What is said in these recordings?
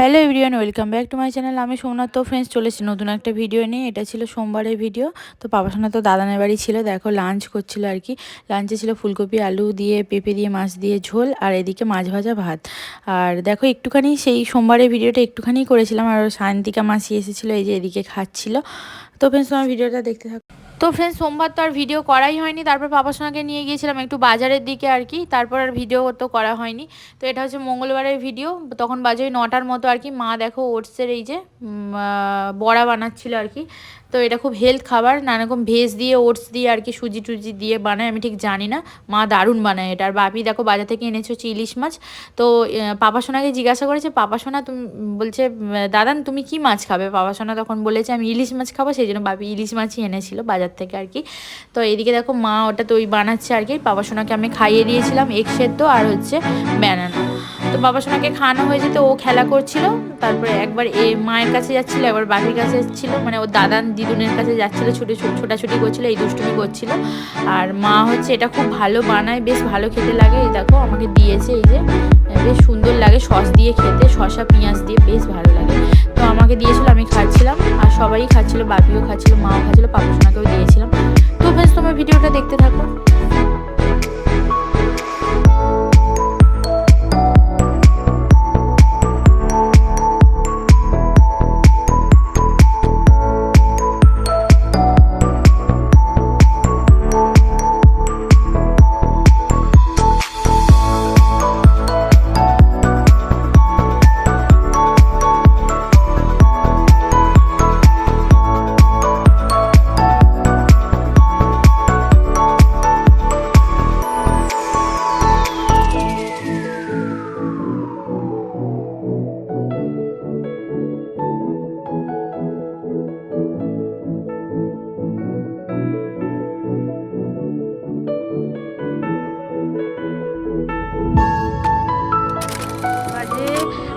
Hello everyone, welcome back to my channel. আমি সোমনাথ। তো friends, চলে এসেছি নতুন একটা ভিডিও নিয়ে। এটা ছিল সোমবারের ভিডিও। তো পাপা সোনা তো দাদানের বাড়ি ছিল, দেখো লাঞ্চ করছিল আর কি। লাঞ্চে ছিল ফুলকপি আলু দিয়ে, পেঁপে দিয়ে, মাছ দিয়ে ঝোল, আর এদিকে মাছ ভাজা ভাত। আর দেখো একটুখানি সেই সোমবারের ভিডিওটা একটুখানি করেছিলাম, আর সায়ন্তিকা মাসি এসেছিলো, এই যে এদিকে খাচ্ছিল। তো ফ্রেন্ডস, তোমার ভিডিওটা দেখতে থাকো। তো ফ্রেন্ডস, সোমবার তো আর ভিডিও করাই হয়নি। তারপর পাপার সঙ্গে নিয়ে গিয়েছিলাম একটু বাজারের দিকে আর কি। তারপর আর ভিডিও তো করা হয়নি। তো এটা হচ্ছে মঙ্গলবারের ভিডিও। তখন বাজে 9টার মতো আর কি। মা দেখো ওটসের এই যে বড়া বানাচ্ছিল আর কি। তো এটা খুব হেলথ খাবার, নানারকম ভেজ দিয়ে, ওটস দিয়ে আর কি, সুজি টুজি দিয়ে বানায়, আমি ঠিক জানি না। মা দারুণ বানায় এটা। আর বাপি দেখো বাজার থেকে এনেছে হচ্ছে ইলিশ মাছ। তো পাপা সোনাকে জিজ্ঞাসা করেছে, পাপা সোনা তুমি বলছে, দাদান তুমি কি মাছ খাবে? পাপা সোনা তখন বলেছে আমি ইলিশ মাছ খাবো, সেই জন্য বাপি ইলিশ মাছই এনেছিল বাজার থেকে আর কি। তো এদিকে দেখো মা ওটা তো ওই বানাচ্ছে আর কি। পাপা সোনাকে আমি খাইয়ে দিয়েছিলাম এগ সেদ্ধ আর হচ্ছে ব্যানানা। তো বাবা সোনাকে খাওয়ানো হয়ে যেত, ও খেলা করছিল। তারপরে একবার মায়ের কাছে যাচ্ছিলো, একবার বাপির কাছে যাচ্ছিলো, মানে ও দাদান দিদুনের কাছে যাচ্ছিলো, ছোটাছুটি করছিলো, এই দুষ্টুমি করছিল। আর মা হচ্ছে এটা খুব ভালো বানায়, বেশ ভালো খেতে লাগে। এই দেখো আমাকে দিয়েছে, এই যে বেশ সুন্দর লাগে সস দিয়ে খেতে, শসা পেঁয়াজ দিয়ে বেশ ভালো লাগে। তো আমাকে দিয়েছিল, আমি খাচ্ছিলাম, আর সবাই খাচ্ছিল, বাপিও খাচ্ছিল, মাও খাচ্ছিল, পাপা সোনাকেও দিয়েছিলাম। তো বেশ তোমার ভিডিওটা দেখতে থাকো।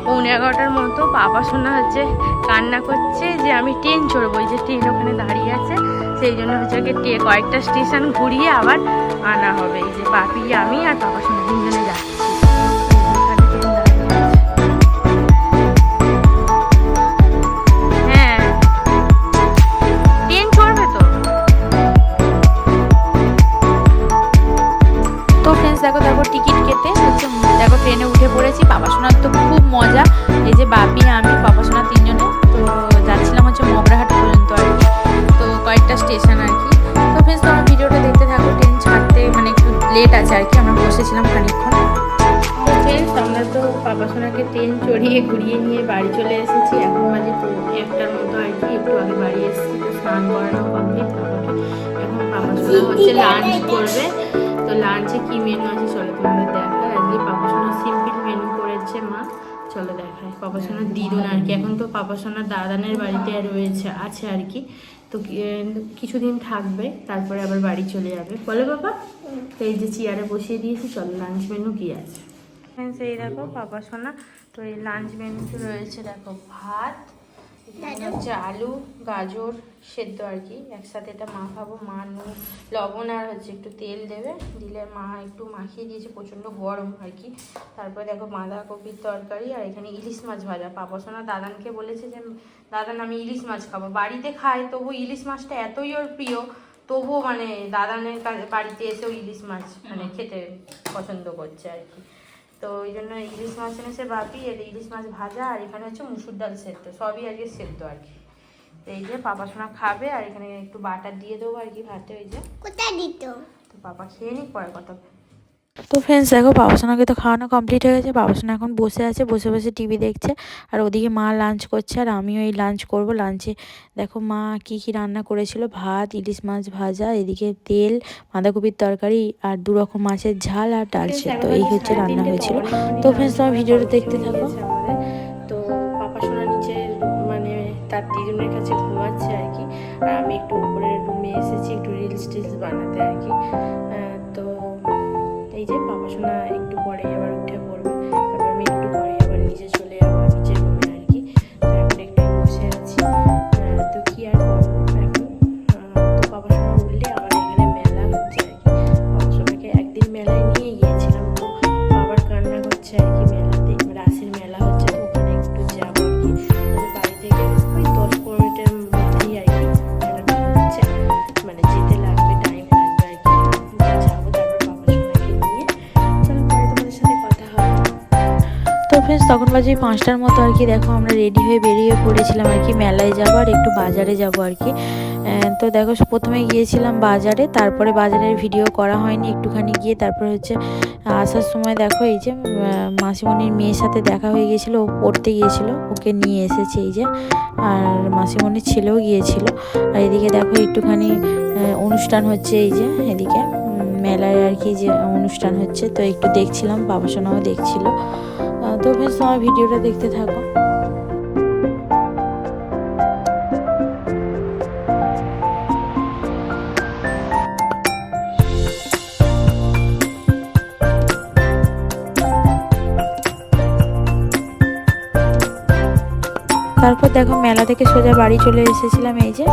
পৌনে 11টার মতো। পাপা সোনা হচ্ছে কান্না করছে যে আমি ট্রেন চড়বো, যে ট্রেন ওখানে দাঁড়িয়ে আছে, সেই জন্য হচ্ছে ওকে কয়েকটা স্টেশন ঘুরিয়ে আবার আনা হবে। এই যে বাপি, আমি আর পাপা সোনা তিনজনে যাচ্ছি। হ্যাঁ, ট্রেন চড়বে তো। তো ফ্রেন্ডস দেখো, তারপর টিকিট কেটে হচ্ছে দেখো ট্রেনে উঠে পড়েছি। পাপা সোনার তো খুব মজা। এই যে বাপি, আমি, পাপা সোনা তিনজনে তো যাচ্ছিলাম হচ্ছে মগরাহাট পর্যন্ত আর কি। তো কয়েকটা স্টেশন আর কি। তো ফ্রেন্ডস তোমার ভিডিওটা দেখতে থাকো। ট্রেন ছাড়তে মানে একটু লেট আছে আর কি, আমরা বসেছিলাম খানিকক্ষণ। তো ফ্রেন্ডস, আমরা তো পাপা সোনাকে ট্রেন চড়িয়ে ঘুরিয়ে নিয়ে বাড়ি চলে এসেছি। এখন বাজে তো 1টার মতো আর কি। একটু আগে বাড়ি এসেছি, তো স্নান করানো কমপ্লিট। এখন পাপা সোনা হচ্ছে লাঞ্চ করবে। তো লাঞ্চে কি মেনু আছে চলো তোমাদের দেখায়। আজকে পাপা সোনার সিম্পল মেনু করেছে মা, চলো দেখায়। পাপা সোনার দিদুন আর কি, এখন তো পাপা সোনার দাদানের বাড়িতে আছে আর কি। তো কিছুদিন থাকবে, তারপরে আবার বাড়ি চলে যাবে, বলো বাবা। তো এই যে চেয়ারে বসিয়ে দিয়েছি, চলো লাঞ্চ মেনু কি আছে। সেই দেখো পাপা সোনা, তো এই লাঞ্চ মেনুতে রয়েছে দেখো ভাত, এখানে হচ্ছে আলু গাজর সেদ্ধ আর কি একসাথে। এটা মাখাবো, মা লবণ আর হচ্ছে একটু তেল দেবে, দিলে মা একটু মাখিয়ে দিয়েছে, প্রচণ্ড গরম আর কি। তারপরে দেখো বাঁধাকপির তরকারি, আর এখানে ইলিশ মাছ ভাজা। পাপা সোনা দাদানকে বলেছে যে দাদান আমি ইলিশ মাছ খাবো। বাড়িতে খায়, তবু ইলিশ মাছটা এতই ওর প্রিয়, তবুও মানে দাদানের বাড়িতে এসেও ইলিশ মাছ মানে খেতে পছন্দ করছে আর কি। তো ওই জন্য ইলিশ মাছ এনেছে বাপি, এর ইলিশ মাছ ভাজা, আর এখানে হচ্ছে মুসুর ডাল সেদ্ধ, সবই আজকে সেদ্ধ আর কি। তো এই যে পাপা সোনা খাবে, আর এখানে একটু বাটার দিয়ে দেবো আর কি ভাতে। ওই যে কোথায় দিত, তো পাপা খেয়ে নিক, পরে কথা। তো ফ্রেন্ডস দেখো, পাপা সোনাকে তো খাওয়ানো কমপ্লিট হয়ে গেছে। পাপা সোনা এখন বসে আছে, বসে বসে টিভি দেখছে। আর ওদিকে মা লাঞ্চ করছে, আর আমিও এই লাঞ্চ করব। লাঞ্চে দেখো মা কি কি রান্না করেছিল, ভাত, ইলিশ মাছ ভাজা, এদিকে তেল, বাঁধাকপির তরকারি, আর 2 রকম মাছের ঝাল, আর ডাল সেদ্ধ, এই হচ্ছে রান্না হয়েছিল। তো ফ্রেন্ডস তোমার ভিডিওটা দেখতে থাকো। তো পাপা সোনা নিচে মানে তার দিদুনের কাছে ঘুমাচ্ছে আর কি, আর আমি একটু উপরের রুমে এসেছি একটু রিলস টিলস বানাতে আর কি। তো এই যে পাপা সোনা একটু পরে আবার উঠে পড়বে, তারপর আমি একটু পরে আবার নিচে চলে যাবো নিচের রুমে আর কি। তো এখন একটু বসে আছি, তো কি আর করবো এখন। তো পাপা সোনা উঠলে আবার এখানে মেলা হচ্ছে আর কি। পাপা সোনাকে একদিন মেলায় নিয়ে গিয়েছিলাম, তো আবার কান্না করছে আর কি। মেলাতে রাসের মেলা হচ্ছে, তো ওখানে একটু যাবো তখন বাজে 5টার মতো আর কি। দেখো আমরা রেডি হয়ে বেরিয়ে পড়েছিলাম আর কি মেলায় যাবো আর একটু বাজারে যাবো আর কি। তো দেখো প্রথমে গিয়েছিলাম বাজারে, তারপরে বাজারের ভিডিও করা হয়নি, একটুখানি গিয়ে তারপরে হচ্ছে আসার সময় দেখো এই যে মাসিমণির মেয়ের সাথে দেখা হয়ে গিয়েছিলো, ও পড়তে গিয়েছিলো, ওকে নিয়ে এসেছে এই যে। আর মাসিমণির ছেলেও গিয়েছিল। আর এদিকে দেখো একটুখানি অনুষ্ঠান হচ্ছে এই যে এদিকে মেলায় আর কি যে অনুষ্ঠান হচ্ছে, তো একটু দেখছিলাম, বাবা সোনাও দেখছিল। তো বেশ তোমার ভিডিওটা দেখতে থাকো। তারপর দেখো মেলা থেকে সোজা বাড়ি চলে এসেছিলাম এই যে।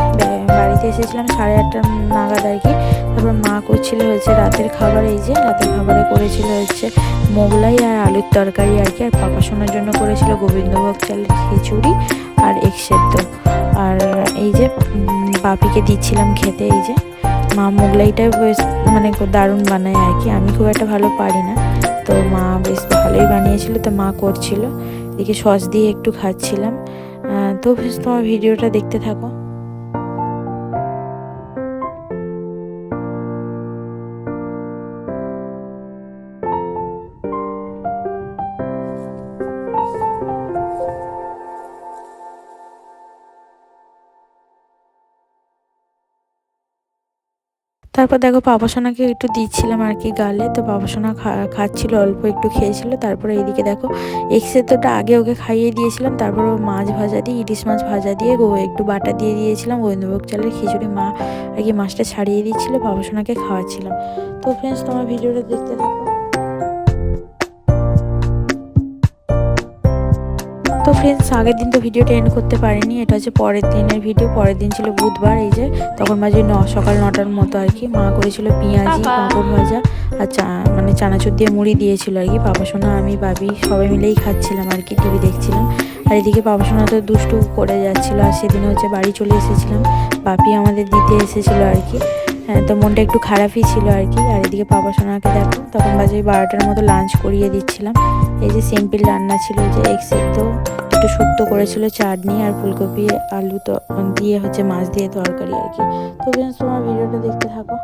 বাড়িতে এসেছিলাম 8:30 নাগাদ আর কি। তারপর মা করছিল হচ্ছে রাতের খাবার, এই যে রাতের খাবারে করেছিল হচ্ছে মোগলাই আর আলুর তরকারি আর কি। আর পাপা সোনার জন্য করেছিল গোবিন্দভোগ চালের খিচুড়ি আর এগ সেদ্ধ। আর এই যে বাপিকে দিচ্ছিলাম খেতে। এই যে মা মোগলাইটা বেশ মানে দারুণ বানায় আর কি, আমি খুব একটা ভালো পারি না, তো মা বেশ ভালোই বানিয়েছিল, তো মা করছিল। এদিকে সস দিয়ে একটু খাচ্ছিলাম। তো বেশ তোমার ভিডিওটা দেখতে থাকো। তারপর দেখো পাপা সোনাকে একটু দিচ্ছিলাম আর কি গালে, তো পাপা সোনা খাচ্ছিল, অল্প একটু খেয়েছিল। তারপরে এইদিকে দেখো এগ সেদ্ধটা আগে ওকে খাইয়ে দিয়েছিলাম, তারপর ও মাছ ভাজা দিয়ে, ইলিশ মাছ ভাজা দিয়ে একটু বাটা দিয়ে দিয়েছিলাম, গোবিন্দভোগ চালের খিচুড়ি মা আর কি মাছটা ছাড়িয়ে দিচ্ছিলো, পাপা সোনাকে খাওয়াচ্ছিলাম। তো ফ্রেন্ডস তোমার ভিডিওটা দেখতে থাকো। তো ফ্রেন্ডস আগের দিন তো ভিডিওটা এন্ড করতে পারিনি, এটা হচ্ছে পরের দিনের ভিডিও। পরের দিন ছিল বুধবার। এই যে তখন বাজে সকাল 9টার মতো আর কি। মা করেছিল পেঁয়াজি, পাঁপড় ভাজা আর মানে চানাচুর দিয়ে মুড়ি দিয়েছিল আর কি। পাপা সোনা, আমি, বাবি সবাই মিলেই খাচ্ছিলাম আর কি, টিভি দেখছিলাম। আর এদিকে পাপা সোনা তো দুষ্টু করে যাচ্ছিলো। আর সেদিন হচ্ছে বাড়ি চলে এসেছিলাম, বাপি আমাদের দিতে এসেছিলো আর কি। তো মনটা একটু খারাপই ছিল আর কি। আর এদিকে পাপা সোনাকে দেখো তখন বাজে 12টার মতো লাঞ্চ করিয়ে দিচ্ছিলাম। এই যে সিম্পল রান্না ছিল, যে এগ সেদ্ধ, একটু শুক্তো করেছিল, চাটনি আর ফুলকপি আলু তো দিয়ে হচ্ছে মাছ দিয়ে তরকারি আর কি। তো ফ্রেন্ডস তোমার ভিডিওটা দেখতে থাকো।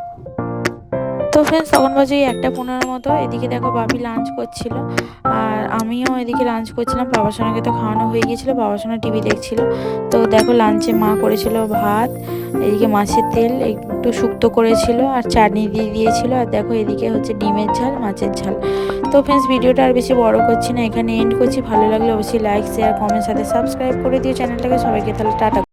তো ফ্রেন্ডস তখন বাজে 1:15 মতো। এদিকে দেখো বাপি লাঞ্চ করছিল আর আমিও এদিকে লাঞ্চ করছিলাম। বাবা সোনাকে তো খাওয়ানো হয়ে গিয়েছিলো, বাবা সোনা টিভি দেখছিল। তো দেখো লাঞ্চে মা করেছিল ভাত, এদিকে মাছের তেল, একটু শুক্তো করেছিল আর চাটনি দিয়ে দিয়েছিল। আর দেখো এদিকে হচ্ছে ডিমের ঝাল, মাছের ঝাল। তো ফ্রেন্ডস ভিডিওটা আর বেশি বড় করছি না, এখানে এন্ড করছি। ভালো লাগলে অবশ্যই লাইক, শেয়ার, কমেন্ট সাথে সাবস্ক্রাইব করে দিও চ্যানেলটাকে। সবাইকে তাহলে টাটা।